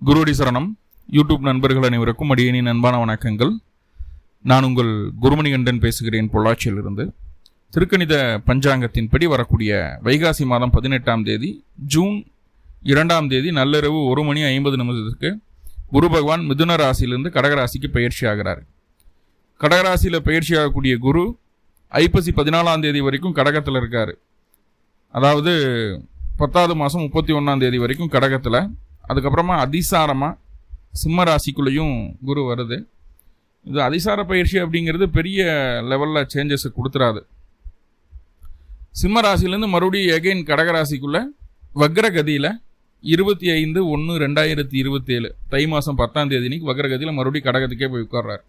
குருவடி சரணம். யூடியூப் நண்பர்கள் அனைவருக்கும் அடியேனின் அன்பான வணக்கங்கள். நான் உங்கள் குருமணிகண்டன் பேசுகிறேன், பொள்ளாச்சியிலிருந்து. திருக்கணித பஞ்சாங்கத்தின்படி வரக்கூடிய வைகாசி மாதம் 18ஆம் தேதி ஜூன் 2ஆம் தேதி நள்ளிரவு 1:50 குரு பகவான் மிதுன ராசியிலிருந்து கடகராசிக்கு பயிற்சி ஆகிறார். கடகராசியில் பயிற்சி ஆகக்கூடிய குரு ஐப்பசி 14ஆம் தேதி வரைக்கும் கடகத்தில் இருக்கார். அதாவது 10வது மாதம் 31ஆம் தேதி வரைக்கும் கடகத்தில். அதுக்கப்புறமா அதிசாரமாக சிம்ம ராசிக்குள்ளேயும் குரு வருது. இது அதிசார பயிற்சி அப்படிங்கிறது பெரிய லெவலில் சேஞ்சஸை கொடுத்துறாது. சிம்ம ராசிலேருந்து மறுபடியும் எகைன் கடகராசிக்குள்ளே வக்ரகதியில் 25/1/2027 தை மாதம் 10ஆம் தேதி வக்ரகதியில் மறுபடியும் கடகத்துக்கே போய் உட்கார்றாரு.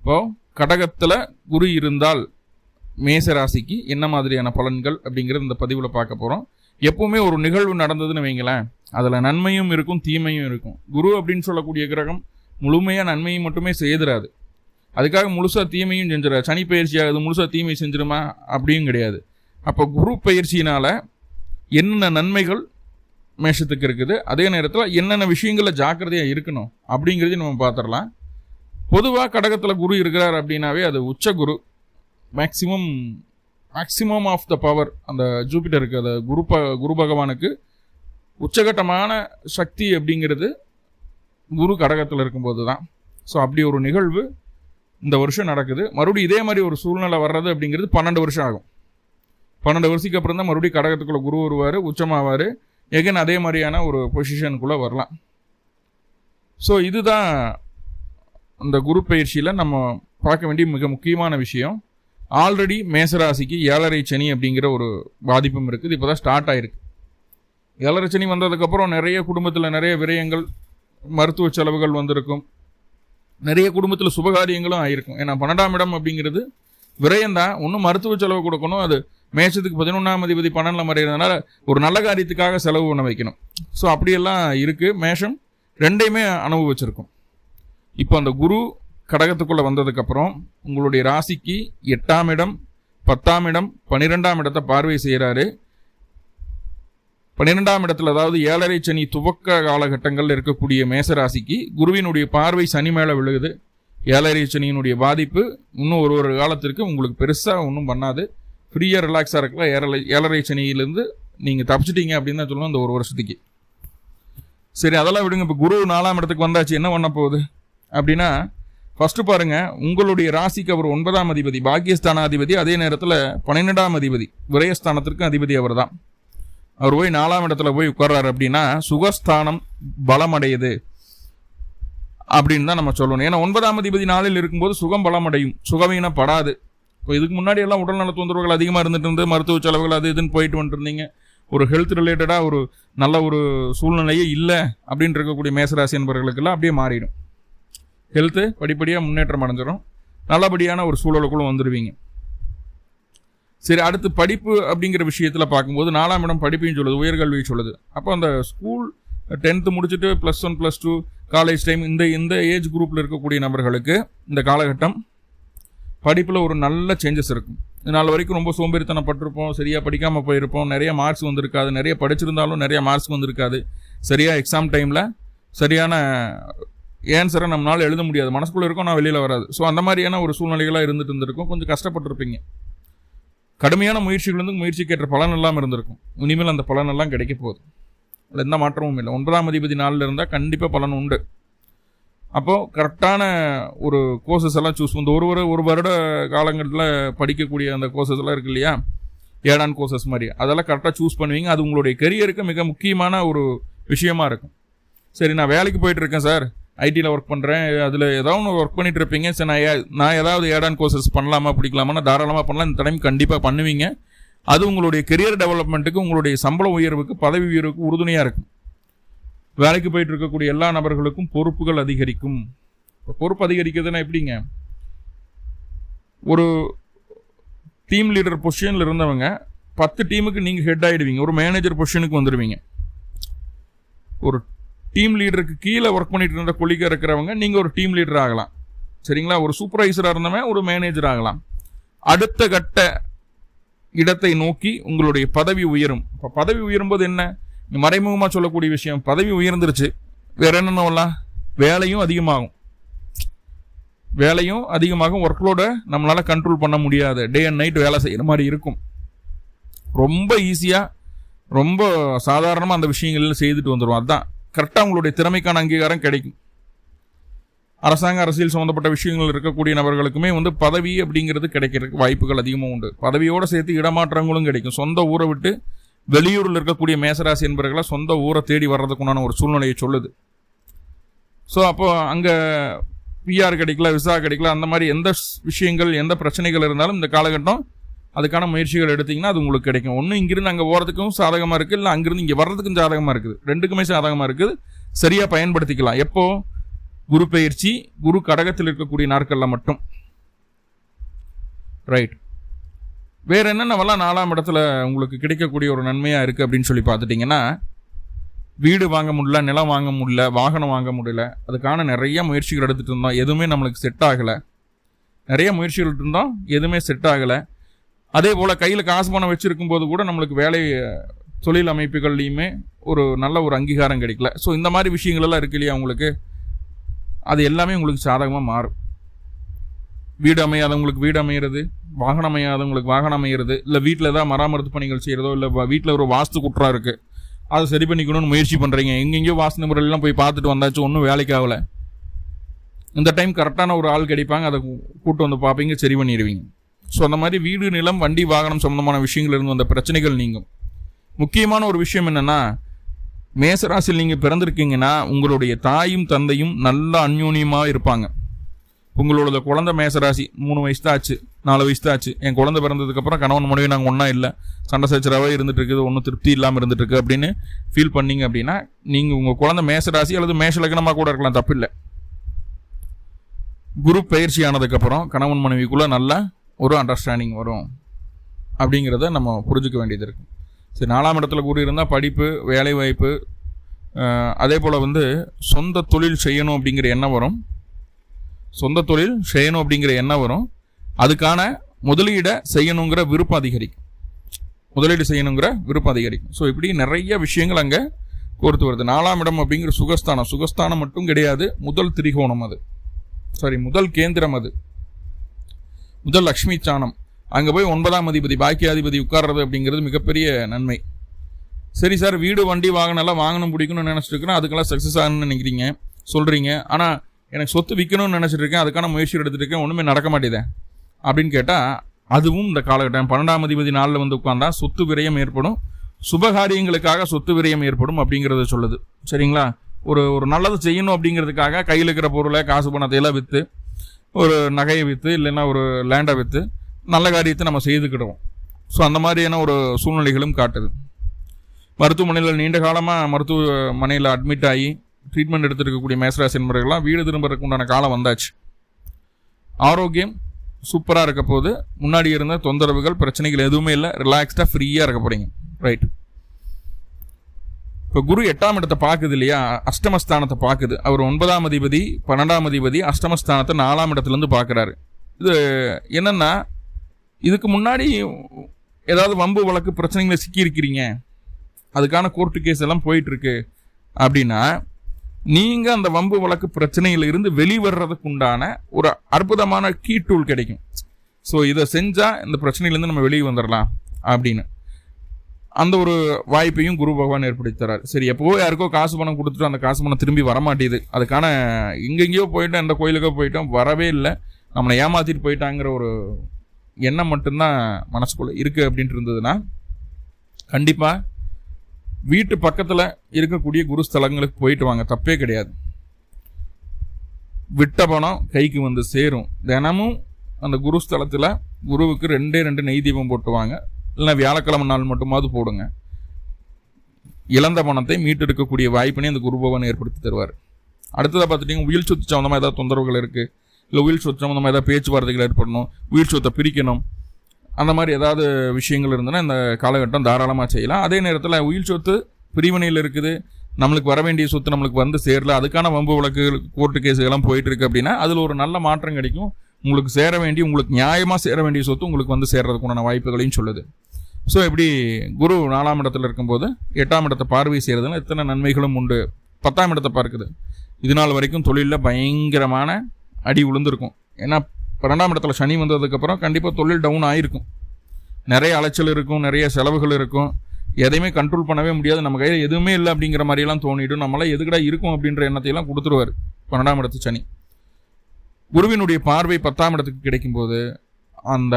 இப்போது கடகத்தில் குரு இருந்தால் மேச ராசிக்கு என்ன மாதிரியான பலன்கள் அப்படிங்கிறது இந்த பதிவில் பார்க்க போகிறோம். எப்பவுமே ஒரு நிகழ்வு நடந்ததுன்னு வைங்களேன், அதில் நன்மையும் இருக்கும் தீமையும் இருக்கும். குரு அப்படின்னு சொல்லக்கூடிய கிரகம் முழுமையாக நன்மையும் மட்டுமே செய்திடாது, அதுக்காக முழுசாக தீமையும் செஞ்சிடாது. சனி பயிற்சி ஆகுது முழுசாக தீமை செஞ்சிருமா அப்படியும் கிடையாது. அப்போ குரு பயிற்சியினால் என்னென்ன நன்மைகள் மேஷத்துக்கு இருக்குது, அதே நேரத்தில் என்னென்ன விஷயங்களில் ஜாக்கிரதையாக இருக்கணும் அப்படிங்கிறதையும் நம்ம பார்த்துடலாம். பொதுவாக கடகத்தில் குரு இருக்கிறார் அப்படின்னாவே அது உச்ச குரு. மேக்சிமம் ஆஃப் த பவர் அந்த ஜூபிட்டருக்கு, அந்த குரு பகவானுக்கு உச்சகட்டமான சக்தி அப்படிங்கிறது குரு கடகத்தில் இருக்கும்போது தான். ஸோ அப்படி ஒரு நிகழ்வு இந்த வருஷம் நடக்குது. மறுபடியும் இதே மாதிரி ஒரு சூழ்நிலை வர்றது அப்படிங்கிறது 12 வருஷம் ஆகும். 12 வருஷத்துக்கு அப்புறம் தான் மறுபடியும் கடகத்துக்குள்ளே குரு வருவார், உச்சமாவார், எகன் அதே மாதிரியான ஒரு பொசிஷனுக்குள்ளே வரலாம். ஸோ இதுதான் அந்த குரு பயிற்சியில் நம்ம பார்க்க வேண்டிய மிக முக்கியமான விஷயம். ஆல்ரெடி மேசராசிக்கு 7.5 சனி அப்படிங்கிற ஒரு பாதிப்பும் இருக்குது. இப்போ தான் ஸ்டார்ட் ஆகிருக்கு. 7.5 சனி வந்ததுக்கப்புறம் நிறைய குடும்பத்தில் நிறைய விரயங்கள், மருத்துவ செலவுகள் வந்திருக்கும். நிறைய குடும்பத்தில் சுபகாரியங்களும் ஆகிருக்கும். ஏன்னா 12ஆம் இடம் அப்படிங்கிறது விரயம்தான். ஒன்றும் மருத்துவ செலவு கொடுக்கணும். அது மேஷத்துக்கு 11ஆம் அதிபதி 12ல் மறைகிறதுனால ஒரு நல்ல காரியத்துக்காக செலவு பண்ண வைக்கணும். ஸோ அப்படியெல்லாம் இருக்குது. மேஷம் ரெண்டையுமே அனுபவிச்சிருக்கும். இப்போ அந்த குரு கடகத்துக்குள்ளே வந்ததுக்கப்புறம் உங்களுடைய ராசிக்கு 8ஆம் இடம், 10ஆம் இடம், 12ஆம் இடத்தை பார்வை செய்கிறாரு. 12ஆம் இடத்துல, அதாவது 7.5 சனி துவக்க காலகட்டங்களில் இருக்கக்கூடிய மேசராசிக்கு குருவினுடைய பார்வை சனி மேலே விழுகுது. 7.5 சனியினுடைய பாதிப்பு இன்னும் ஒரு காலத்திற்கு உங்களுக்கு பெருசாக ஒன்றும் பண்ணாது. ஃப்ரீயாக ரிலாக்ஸாக இருக்கலாம். 7.5 சனியிலேருந்து நீங்கள் தப்பிச்சிட்டீங்க அப்படின்னு தான் சொல்லணும் இந்த ஒரு வருஷத்துக்கு. சரி, அதெல்லாம் விடுங்க. இப்போ குரு 4ஆம் இடத்துக்கு வந்தாச்சு, என்ன பண்ண போகுது அப்படின்னா, ஃபஸ்ட்டு பாருங்கள், உங்களுடைய ராசிக்கு அவர் 9ஆம் அதிபதி, பாக்கியஸ்தானாதிபதி, அதே நேரத்தில் 12ஆம் அதிபதி, விரயஸ்தானத்திற்கு அதிபதி அவர் தான். அவர் போய் 4ஆம் இடத்துல போய் உட்கார்றாரு அப்படின்னா சுகஸ்தானம் பலமடையுது அப்படின்னு தான் நம்ம சொல்லணும். ஏன்னா 9ஆம் அதிபதி 4ல் இருக்கும்போது சுகம் பலமடையும், சுகவீனப்படாது. இப்போ இதுக்கு முன்னாடி எல்லாம் உடல்நல தொந்தரவுகள் அதிகமாக இருந்துட்டு இருந்து மருத்துவ செலவுகள் அது இதுன்னு போயிட்டு வந்துருந்தீங்க. ஒரு ஹெல்த் ரிலேட்டடாக ஒரு நல்ல ஒரு சூழ்நிலையே இல்லை அப்படின்னு இருக்கக்கூடிய மேசராசி என்பவர்களுக்கெல்லாம் அப்படியே மாறிடும். ஹெல்த்து படிப்படியாக முன்னேற்றம் அடைஞ்சிடும், நல்லபடியான ஒரு சூழலுக்குள்ள வந்துடுவீங்க. சரி, அடுத்து படிப்பு அப்படிங்கிற விஷயத்தில் பார்க்கும்போது 4ஆம் இடம் படிப்பையும் சொல்லுது, உயர்கல்வியை சொல்லுது. அப்போ அந்த ஸ்கூல் 10th முடிச்சுட்டு +1 +2 காலேஜ் டைம் இந்த ஏஜ் குரூப்பில் இருக்கக்கூடிய நபர்களுக்கு இந்த காலகட்டம் படிப்பில் ஒரு நல்ல சேஞ்சஸ் இருக்கும். நாள் வரைக்கும் ரொம்ப சோம்பேறித்தனப்பட்டிருப்போம், சரியாக படிக்காமல் போயிருப்போம், நிறைய மார்க்ஸ் வந்திருக்காது, நிறைய படிச்சிருந்தாலும் நிறைய மார்க்ஸ் வந்திருக்காது, சரியாக எக்ஸாம் டைமில் சரியான ஏன்சரை நம்மளால் எழுத முடியாது, மனசுக்குள்ளே இருக்கும் நான் வெளியில் வராது. ஸோ அந்த மாதிரியான ஒரு சூழ்நிலைகளாக இருந்திருக்கும். கொஞ்சம் கஷ்டப்பட்டிருப்பீங்க. கடுமையான முயற்சிகள் முயற்சிக்கேற்ற பலன் எல்லாம் இருந்திருக்கும். இனிமேல் அந்த பலன் எல்லாம் கிடைக்க போகுது, அதில் எந்த மாற்றமும் இல்லை. 9ஆம் அதிபதி 4ல் இருந்தால் கண்டிப்பாக பலன் உண்டு. அப்போது கரெக்டான ஒரு கோர்சஸ் எல்லாம் சூஸ் பண்ணி ஒரு வருட காலங்களில் படிக்கக்கூடிய அந்த கோர்சஸ் எல்லாம் இருக்கு இல்லையா, ஏடான் கோர்சஸ் மாதிரி, அதெல்லாம் கரெக்டாக சூஸ் பண்ணுவீங்க. அது உங்களுடைய கெரியருக்கு மிக முக்கியமான ஒரு விஷயமா இருக்கும். சரி, நான் வேலைக்கு போயிட்டு இருக்கேன் சார், ஐடியில் ஒர்க் பண்ணுறேன், அதில் ஏதாவது ஒன்று ஒர்க் பண்ணிட்டு இருப்பீங்க. சரி, நான் ஏதாவது ஏடான் கோர்சஸ் பண்ணலாமா பிடிக்கலாமா, தாராளமாக பண்ணலாம். இந்த டைம் கண்டிப்பாக பண்ணுவீங்க. அது உங்களுடைய கெரியர் டெவலப்மெண்ட்டுக்கு, உங்களுடைய சம்பள உயர்வுக்கு, பதவி உயர்வுக்கு உறுதுணையாக இருக்கும். வேலைக்கு போயிட்டு இருக்கக்கூடிய எல்லா நபர்களுக்கும் பொறுப்புகள் அதிகரிக்கும். பொறுப்பு அதிகரிக்கிறதுனா எப்படிங்க, ஒரு டீம் லீடர் பொசிஷனில் இருந்தவங்க 10 டீமுக்கு நீங்கள் ஹெட் ஆகிடுவீங்க, ஒரு மேனேஜர் பொசிஷனுக்கு வந்துடுவீங்க. ஒரு டீம் லீடருக்கு கீழே ஒர்க் பண்ணிட்டு இருந்த கொலிக்காக இருக்கிறவங்க நீங்கள் ஒரு டீம் லீடர் ஆகலாம், சரிங்களா. ஒரு சூப்பர்வைசராக இருந்தவன் ஒரு மேனேஜர் ஆகலாம். அடுத்த கட்ட இடத்தை நோக்கி உங்களுடைய பதவி உயரும். இப்போ பதவி உயரும்போது என்ன, மறைமுகமாக சொல்லக்கூடிய விஷயம், பதவி உயர்ந்துருச்சு, வேற என்னென்னலாம், வேலையும் அதிகமாகும், ஒர்க்லோட நம்மளால கண்ட்ரோல் பண்ண முடியாது, டே அண்ட் நைட் வேலை செய்யற மாதிரி இருக்கும். ரொம்ப ஈஸியாக ரொம்ப சாதாரணமாக அந்த விஷயங்கள் செய்துட்டு வந்துடுவோம். அதுதான் கரெக்டாக உங்களுடைய திறமைக்கான அங்கீகாரம் கிடைக்கும். அரசாங்க அரசியல் சம்மந்தப்பட்ட விஷயங்கள் இருக்கக்கூடிய நபர்களுக்குமே பதவி அப்படிங்கிறது கிடைக்கிறதுக்கு வாய்ப்புகள் அதிகமாக உண்டு. பதவியோடு சேர்த்து இடமாற்றங்களும் கிடைக்கும். சொந்த ஊரை விட்டு வெளியூரில் இருக்கக்கூடிய மேசராசி என்பவர்களை சொந்த ஊரை தேடி வர்றதுக்குண்டான ஒரு சூழ்நிலையை சொல்லுது. ஸோ அப்போ அங்கே பிஆர் கிடைக்கல, விசா கிடைக்கல, அந்த மாதிரி எந்த விஷயங்கள் எந்த பிரச்சனைகள் இருந்தாலும் இந்த காலகட்டம் அதுக்கான முயற்சிகள் எடுத்திங்கன்னா அது உங்களுக்கு கிடைக்கும். ஒன்று இங்கிருந்து அங்கே போகிறதுக்கும் சாதகமாக இருக்குது, இல்லை அங்கிருந்து இங்கே வர்றதுக்கும் சாதகமாக இருக்குது. ரெண்டுக்குமே சாதகமாக இருக்குது. சரியாக பயன்படுத்திக்கலாம். எப்போ? குரு பெயர்ச்சி, குரு கடகத்தில் இருக்கக்கூடிய நாட்களில் மட்டும். ரைட். வேறு என்னென்னவெல்லாம் 4ஆம் இடத்துல உங்களுக்கு கிடைக்கக்கூடிய ஒரு நன்மையாக இருக்குது அப்படின்னு சொல்லி பார்த்துட்டிங்கன்னா, வீடு வாங்க முடியல, நிலம் வாங்க முடியல, வாகனம் வாங்க முடியல, அதுக்கான நிறைய முயற்சிகள் எடுத்துகிட்டு இருந்தோம், எதுவுமே நம்மளுக்கு செட் ஆகலை. நிறைய முயற்சிகள் இருந்தோம், எதுவுமே செட் ஆகலை. அதே போல் கையில் காசு பணம் வச்சுருக்கும் போது கூட நம்மளுக்கு வேலை தொழில் அமைப்புகள்லையுமே ஒரு நல்ல ஒரு அங்கீகாரம் கிடைக்கல. ஸோ இந்த மாதிரி விஷயங்களெல்லாம் இருக்கு இல்லையா உங்களுக்கு, அது எல்லாமே உங்களுக்கு சாதகமாக மாறும். வீடு அமையாதவங்களுக்கு வீடு அமையிறது, வாகனம் அமையாதவங்களுக்கு வாகனம் அமையிறது, இல்லை வீட்டில் ஏதாவது மராமத்து பணிகள் செய்கிறதோ, இல்லை வீட்டில் ஒரு வாஸ்து குற்றம் இருக்குது அதை சரி பண்ணிக்கணும்னு முயற்சி பண்ணுறீங்க, எங்கெங்கேயோ வாஸ்து முறையெல்லாம் போய் பார்த்துட்டு வந்தாச்சு, ஒன்றும் வேலைக்கு ஆகலை. இந்த டைம் கரெக்டான ஒரு ஆள் கிடைப்பாங்க, அதை கூட்டு வந்து பார்ப்பீங்க, சரி பண்ணிடுவீங்க. ஸோ அந்த மாதிரி வீடு நிலம் வண்டி வாகனம் சம்மந்தமான விஷயங்கள் இருந்து வந்த பிரச்சனைகள் நீங்கும். முக்கியமான ஒரு விஷயம் என்னென்னா, மேசராசியில் நீங்கள் பிறந்திருக்கீங்கன்னா உங்களுடைய தாயும் தந்தையும் நல்ல அந்யோன்யமாக இருப்பாங்க. உங்களோட குழந்தை மேசராசி 3 வயசு தான் ஆச்சு, 4 வயசு தான் ஆச்சு, என் குழந்தை பிறந்ததுக்கப்புறம் கணவன் மனைவி நாங்கள் ஒன்றா இல்லை, சண்டை சச்சரவாக இருந்துட்டு இருக்குது, ஒன்றும் திருப்தி இல்லாமல் இருந்துட்டு இருக்கு அப்படின்னு ஃபீல் பண்ணீங்க அப்படின்னா, நீங்கள் உங்கள் குழந்தை மேசராசி அல்லது மேஷ லக்னமாக கூட இருக்கலாம், தப்பில்லை. குரு பயிற்சி ஆனதுக்கப்புறம் கணவன் மனைவிக்குள்ளே நல்ல ஒரு அண்டர்ஸ்டாண்டிங் வரும் அப்படிங்கிறத நம்ம புரிஞ்சுக்க வேண்டியது இருக்குது. சரி, 4ஆம் இடத்துல குரு இருந்தால் படிப்பு, வேலைவாய்ப்பு, அதே போல் சொந்த தொழில் செய்யணும் அப்படிங்கிற எண்ணம் வரும். சொந்த தொழில் செய்யணும் அப்படிங்கிற எண்ணம் வரும். அதுக்கான முதலீடை செய்யணுங்கிற விருப்பம் அதிகரிக்கும். ஸோ இப்படி நிறைய விஷயங்கள் அங்கே கோர்த்து வருது. 4ஆம் இடம் அப்படிங்கிற சுகஸ்தானம் மட்டும் கிடையாது, முதல் திரிகோணம் அது, முதல் கேந்திரம் அது, முதல் லக்ஷ்மி சாணம். அங்கே போய் 9ஆம் அதிபதி பாக்கியாதிபதி உட்கார்றது அப்படிங்கிறது மிகப்பெரிய நன்மை. சரி சார், வீடு வண்டி வாகனம்லாம் வாங்கணும் பிடிக்கணும்னு நினச்சிட்டு இருக்கேன், அதுக்கெல்லாம் சக்ஸஸ் ஆகணும்னு நினைக்கிறீங்க சொல்கிறீங்க, ஆனால் எனக்கு சொத்து விற்கணும்னு நினச்சிட்டு இருக்கேன், அதுக்கான முயற்சி எடுத்துகிட்டு இருக்கேன், ஒன்றுமே நடக்க மாட்டேதே அப்படின்னு கேட்டால், அதுவும் இந்த காலகட்டம் 12ஆம் அதிபதி நாளில் உட்காந்தா சொத்து விரயம் ஏற்படும், சுபகாரியங்களுக்காக சொத்து விரயம் ஏற்படும் அப்படிங்கிறத சொல்லுது. சரிங்களா? ஒரு நல்லது செய்யணும் அப்படிங்கிறதுக்காக கையில் இருக்கிற பொருளை, காசு பணத்தையெல்லாம் விற்று, ஒரு நகையை விற்று, இல்லைன்னா ஒரு லேண்டை விற்று நல்ல காரியத்தை நம்ம செய்துக்கிடுவோம். ஸோ அந்த மாதிரியான ஒரு சூழ்நிலைகளும் காட்டுது. மருத்துவமனையில் நீண்ட காலமாக மருத்துவமனையில் அட்மிட் ஆகி ட்ரீட்மெண்ட் எடுத்துட்டு இருக்கக்கூடிய மேசராசி என்பவர்கள்லாம் வீடு திரும்புறதுக்கு உண்டான காலம் வந்தாச்சு. ஆரோக்கியம் சூப்பராக இருக்க போது, முன்னாடி இருந்த தொந்தரவுகள் பிரச்சனைகள் எதுவுமே இல்லை, ரிலாக்ஸ்டாக ஃப்ரீயாக இருக்க போகிறீங்க. ரைட். இப்போ குரு 8ஆம் இடத்தை பார்க்குது இல்லையா, அஷ்டமஸ்தானத்தை பார்க்குது. அவர் 9ஆம் அதிபதி 12ஆம் அதிபதி அஷ்டமஸ்தானத்தை 4ஆம் இடத்துலேருந்து பார்க்குறாரு. இது என்னென்னா, இதுக்கு முன்னாடி ஏதாவது வம்பு வழக்கு பிரச்சனைகளை சிக்கியிருக்கிறீங்க, அதுக்கான கோர்ட்டு கேஸ் எல்லாம் போயிட்டுருக்கு அப்படின்னா, நீங்கள் அந்த வம்பு வழக்கு பிரச்சனையில் இருந்து வெளிவர்றதுக்கு உண்டான ஒரு அற்புதமான கீ டூல் கிடைக்கும். ஸோ இதை செஞ்சால் இந்த பிரச்சனையிலேருந்து நம்ம வெளியே வந்துடலாம் அப்படின்னு அந்த ஒரு வாய்ப்பையும் குரு பகவான் ஏற்படுத்தி தரார். சரி, எப்போ யாருக்கோ காசு பணம் கொடுத்துட்டு அந்த காசு பணம் திரும்பி வரமாட்டேது, அதுக்கான எங்கெங்கேயோ போயிட்டோம், எந்த கோயிலுக்கோ போயிட்டோம், வரவே இல்லை, நம்மளை ஏமாற்றிட்டு போயிட்டாங்கிற ஒரு எண்ணம் மட்டும்தான் மனசுக்குள்ளே இருக்குது அப்படின்ட்டு இருந்ததுன்னா, கண்டிப்பாக வீட்டு பக்கத்தில் இருக்கக்கூடிய குருஸ்தலங்களுக்கு போயிட்டு வாங்க, தப்பே கிடையாது. விட்ட பணம் கைக்கு சேரும். தினமும் அந்த குருஸ்தலத்தில் குருவுக்கு 2 நெய் தீபம் போட்டுவாங்க, இல்லைன்னா வியாழக்கிழமை நாள் மட்டுமாவது போடுங்க. இழந்த பணத்தை மீட்டெடுக்கக்கூடிய வாய்ப்பினை அந்த குரு பகவான் ஏற்படுத்தி தருவார். அடுத்ததாக பார்த்துட்டிங்கன்னா, உயிர் சொத்து சம்மந்தமாக ஏதாவது தொந்தரவுகள் இருக்குது, இல்லை உயிர் சொத்து சம்மந்தமாக ஏதாவது பேச்சுவார்த்தைகள் ஏற்படணும், உயிர் சொத்தை பிரிக்கணும், அந்த மாதிரி ஏதாவது விஷயங்கள் இருந்ததுன்னா இந்த காலகட்டம் தாராளமாக செய்யலாம். அதே நேரத்தில் உயிர் சொத்து பிரிவினையில் இருக்குது, நம்மளுக்கு வர வேண்டிய சொத்து நம்மளுக்கு சேரல, அதுக்கான வம்பு வழக்கு கோர்ட்டு கேஸுகள்லாம் போயிட்டு இருக்கு அப்படின்னா அதில் ஒரு நல்ல மாற்றம் கிடைக்கும். உங்களுக்கு உங்களுக்கு நியாயமாக சேர வேண்டிய சொத்து உங்களுக்கு சேர்றதுக்குண்டான வாய்ப்புகளையும் சொல்லுது. ஸோ இப்படி குரு 4ஆம் இடத்துல இருக்கும்போது 8ஆம் இடத்தை பார்வை செய்கிறதுனால எத்தனை நன்மைகளும் உண்டு 10ஆம் இடத்தை பார்க்குது. இது நாள் வரைக்கும் தொழிலில் பயங்கரமான அடி விழுந்திருக்கும். ஏன்னா 12ஆம் இடத்துல சனி வந்ததுக்கப்புறம் கண்டிப்பாக தொழில் டவுன் ஆகிருக்கும். நிறைய அலைச்சல் இருக்கும், நிறைய செலவுகள் இருக்கும், எதையுமே கண்ட்ரோல் பண்ணவே முடியாது, நம்ம கையில் எதுவுமே இல்லை அப்படிங்கிற மாதிரியெல்லாம் தோணிடும். நம்மளாம் எதுக்கடா இருக்கும் அப்படின்ற எண்ணத்தையெல்லாம் கொடுத்துருவார் 12ஆம் இடத்து சனி. குருவினுடைய பார்வை 10ஆம் இடத்துக்கு கிடைக்கும்போது அந்த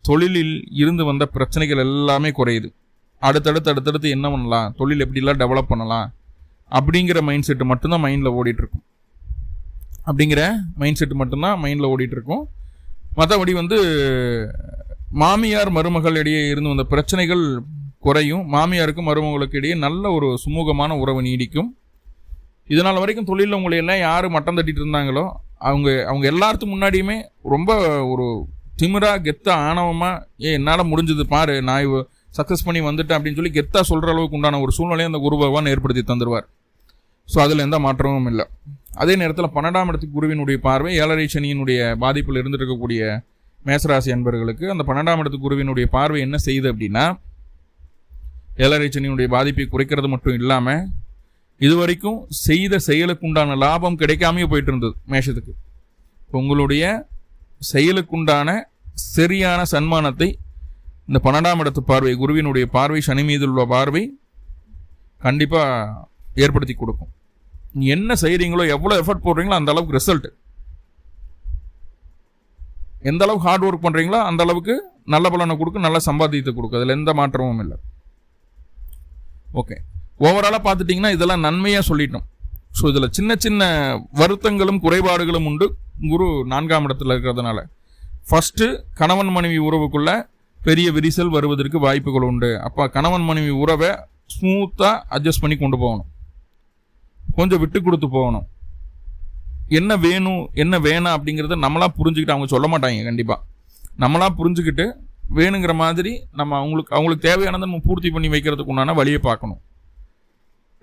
தொழிலில் இருந்து வந்த பிரச்சனைகள் எல்லாமே குறையுது. அடுத்தடுத்து என்ன பண்ணலாம், தொழில் எப்படிலாம் டெவலப் பண்ணலாம் அப்படிங்கிற மைண்ட் செட்டு மட்டும்தான் மைண்டில் ஓடிட்டுருக்கும். மற்றபடி மாமியார் மருமகள் இடையே இருந்து வந்த பிரச்சனைகள் குறையும். மாமியாருக்கும் மருமகளுக்கு இடையே நல்ல ஒரு சுமூகமான உறவு நீடிக்கும். இதனால் வரைக்கும் தொழிலில் உங்களை எல்லாம் யார் மட்டம் தட்டிட்டு இருந்தாங்களோ அவங்க எல்லாத்துக்கும் முன்னாடியுமே ரொம்ப ஒரு திமிரா கெத்தா ஆணவமாக என்னால் முடிஞ்சது பாரு, நான் சக்ஸஸ் பண்ணி வந்துட்டேன் அப்படின்னு சொல்லி கெத்தா சொல்கிற அளவுக்கு உண்டான ஒரு சூழ்நிலையை அந்த குரு பகவான் ஏற்படுத்தி தந்துடுவார். ஸோ அதில் எந்த மாற்றமும் இல்லை. அதே நேரத்தில் 12ஆம் இடத்துக்கு குருவினுடைய பார்வை 7.5 சனியினுடைய பாதிப்பில் இருந்துட்டு இருக்கக்கூடிய மேசராசி அன்பர்களுக்கு அந்த 12ஆம் இடத்துக்கு குருவினுடைய பார்வை என்ன செய்யுது அப்படின்னா, 7.5 சனியினுடைய பாதிப்பை குறைக்கிறது மட்டும் இல்லாமல் இதுவரைக்கும் செய்த செயலுக்குண்டான லாபம் கிடைக்காமையே போயிட்டு இருந்தது மேஷத்துக்கு. உங்களுடைய செயலுக்குண்டான சரியான சன்மானத்தை இந்த 12ஆம் இடத்து பார்வை, குருவினுடைய பார்வை, சனி மீது உள்ள பார்வை கண்டிப்பாக ஏற்படுத்தி கொடுக்கும். நீங்கள் என்ன செய்கிறீங்களோ, எவ்வளோ எஃபர்ட் போடுறீங்களோ அந்த அளவுக்கு ரிசல்ட், எந்த அளவுக்கு ஹார்ட் ஒர்க் பண்ணுறீங்களோ அந்த அளவுக்கு நல்ல பலனை கொடுக்கும், நல்ல சம்பாத்தியத்தை கொடுக்கும். அதில் எந்த மாற்றமும் இல்லை. ஓகே, ஓவராலாக பார்த்துட்டிங்கன்னா இதெல்லாம் நன்மையாக சொல்லிட்டோம். ஸோ இதில் சின்ன சின்ன வருத்தங்களும் குறைபாடுகளும் உண்டு குரு 4ஆம் இடத்துல இருக்கிறதுனால. ஃபஸ்ட்டு கணவன் மனைவி உறவுக்குள்ள பெரிய விரிசல் வருவதற்கு வாய்ப்புகள் உண்டு. அப்போ கணவன் மனைவி உறவை ஸ்மூத்தாக அட்ஜஸ்ட் பண்ணி கொண்டு போகணும், கொஞ்சம் விட்டு கொடுத்து போகணும். என்ன வேணும் என்ன வேணாம் அப்படிங்கிறத நம்மளாக புரிஞ்சுக்கிட்டு, அவங்க சொல்ல மாட்டாங்க கண்டிப்பாக, நம்மளாக புரிஞ்சுக்கிட்டு வேணுங்கிற மாதிரி நம்ம அவங்களுக்கு தேவையானதை நம்ம பூர்த்தி பண்ணி வைக்கிறதுக்கு உண்டான வழியை பார்க்கணும்.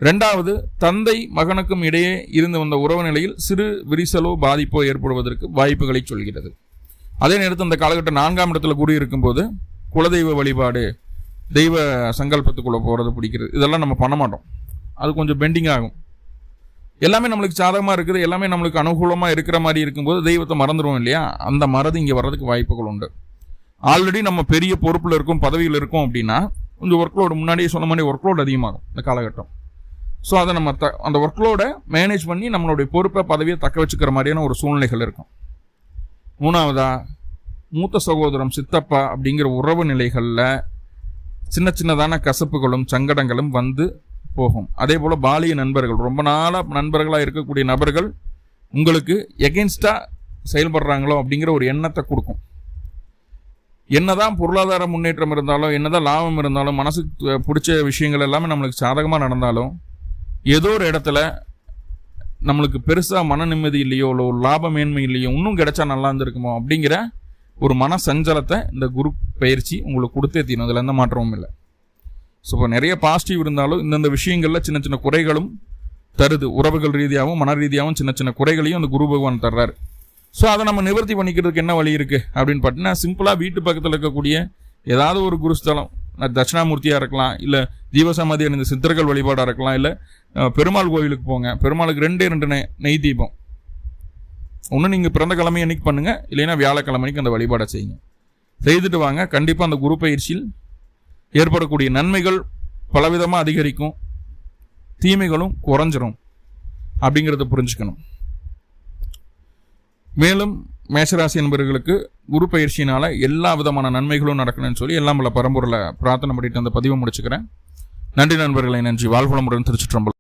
2வது, தந்தை மகனுக்கும் இடையே இருந்து வந்த உறவு நிலையில் சிறு விரிசலோ பாதிப்போ ஏற்படுவதற்கு வாய்ப்புகளை சொல்கிறது. அதே நேரத்தில் அந்த காலகட்டம் 4ஆம் இடத்துல குரு இருக்கும்போது குலதெய்வ வழிபாடு, தெய்வ சங்கல்பத்துக்குள்ளே போகிறது பிடிக்கிறது, இதெல்லாம் நம்ம பண்ண மாட்டோம். அது கொஞ்சம் பெண்டிங் ஆகும். எல்லாமே நம்மளுக்கு சாதகமாக இருக்குது, எல்லாமே நம்மளுக்கு அனுகூலமாக இருக்கிற மாதிரி இருக்கும்போது தெய்வத்தை மறந்துடுவோம் இல்லையா? அந்த மறதி இங்கே வர்றதுக்கு வாய்ப்புகள் உண்டு. ஆல்ரெடி நம்ம பெரிய பொறுப்பில் இருக்கோம், பதவியில் இருக்கோம் அப்படின்னா கொஞ்சம் ஒர்க்லோடு, முன்னாடியே சொன்ன மாதிரி ஒர்க்லோடு அதிகமாகும் இந்த காலகட்டம். ஸோ அதை நம்ம அந்த ஒர்க்லோடை மேனேஜ் பண்ணி நம்மளுடைய பொறுப்பை பதவியை தக்க வச்சுக்கிற மாதிரியான ஒரு சூழ்நிலைகள் இருக்கும். 3வதா, மூத்த சகோதரம், சித்தப்பா அப்படிங்கிற உறவு நிலைகளில் சின்ன சின்னதான கசப்புகளும் சங்கடங்களும் வந்து போகும். அதே போல் பாலிய நண்பர்கள், ரொம்ப நாளாக நண்பர்களாக இருக்கக்கூடிய நபர்கள் உங்களுக்கு எகென்ஸ்டாக செயல்படுறாங்களோ அப்படிங்கிற ஒரு எண்ணத்தை கொடுக்கும். என்னதான் பொருளாதார முன்னேற்றம் இருந்தாலும், என்னதான் லாபம் இருந்தாலும், மனசுக்கு பிடிச்ச விஷயங்கள் எல்லாமே நம்மளுக்கு சாதகமாக நடந்தாலும் ஏதோ ஒரு இடத்துல நம்மளுக்கு பெருசாக மன நிம்மதி இல்லையோ, இல்லை ஒரு லாப மேன்மை இல்லையோ, இன்னும் கிடைச்சா நல்லா இருந்திருக்குமோ அப்படிங்கிற ஒரு மன சஞ்சலத்தை இந்த குரு பயிற்சி உங்களுக்கு கொடுத்தே தீரும். அதில் எந்த மாற்றமும் இல்லை. ஸோ இப்போ நிறைய பாசிட்டிவ் இருந்தாலும் இந்தந்த விஷயங்களில் சின்ன சின்ன குறைகளும் தருது. உறவுகள் ரீதியாகவும் மன ரீதியாகவும் சின்ன சின்ன குறைகளையும் அந்த குரு பகவான் தர்றாரு. ஸோ அதை நம்ம நிவர்த்தி பண்ணிக்கிறதுக்கு என்ன வழி இருக்குது அப்படின்னு பார்த்தீங்கன்னா, சிம்பிளாக வீட்டு பக்கத்தில் இருக்கக்கூடிய ஏதாவது ஒரு குருஸ்தலம், தட்சிணாமூர்த்தியாக இருக்கலாம், இல்லை ஜீவசமாதி அணிந்த சித்தர்கள் வழிபாடாக இருக்கலாம், இல்லை பெருமாள் கோவிலுக்கு போங்க. பெருமாளுக்கு 2 நெய் தீபம், ஒன்று நீங்கள் பிறந்த கிழமை அன்னைக்கு பண்ணுங்கள், இல்லைன்னா வியாழக்கிழமைக்கு அந்த வழிபாடை செய்யுங்க. செய்துட்டு வாங்க. கண்டிப்பாக அந்த குரு பயிற்சியில் ஏற்படக்கூடிய நன்மைகள் பலவிதமாக அதிகரிக்கும், தீமைகளும் குறைஞ்சிரும் அப்படிங்கிறத புரிஞ்சுக்கணும். மேலும் மேஷராசி என்பவர்களுக்கு குரு பயிற்சியினால் எல்லா விதமான நன்மைகளும் நடக்கணும்னு சொல்லி எல்லாம் பல பரம்பொருளை பிரார்த்தனை பண்ணிட்டு அந்த பதிவை முடிச்சுக்கிறேன். நன்றி நண்பர்களை, நன்றி. வாழ்வளமுடன். திருச்சிற்றம்பலம்.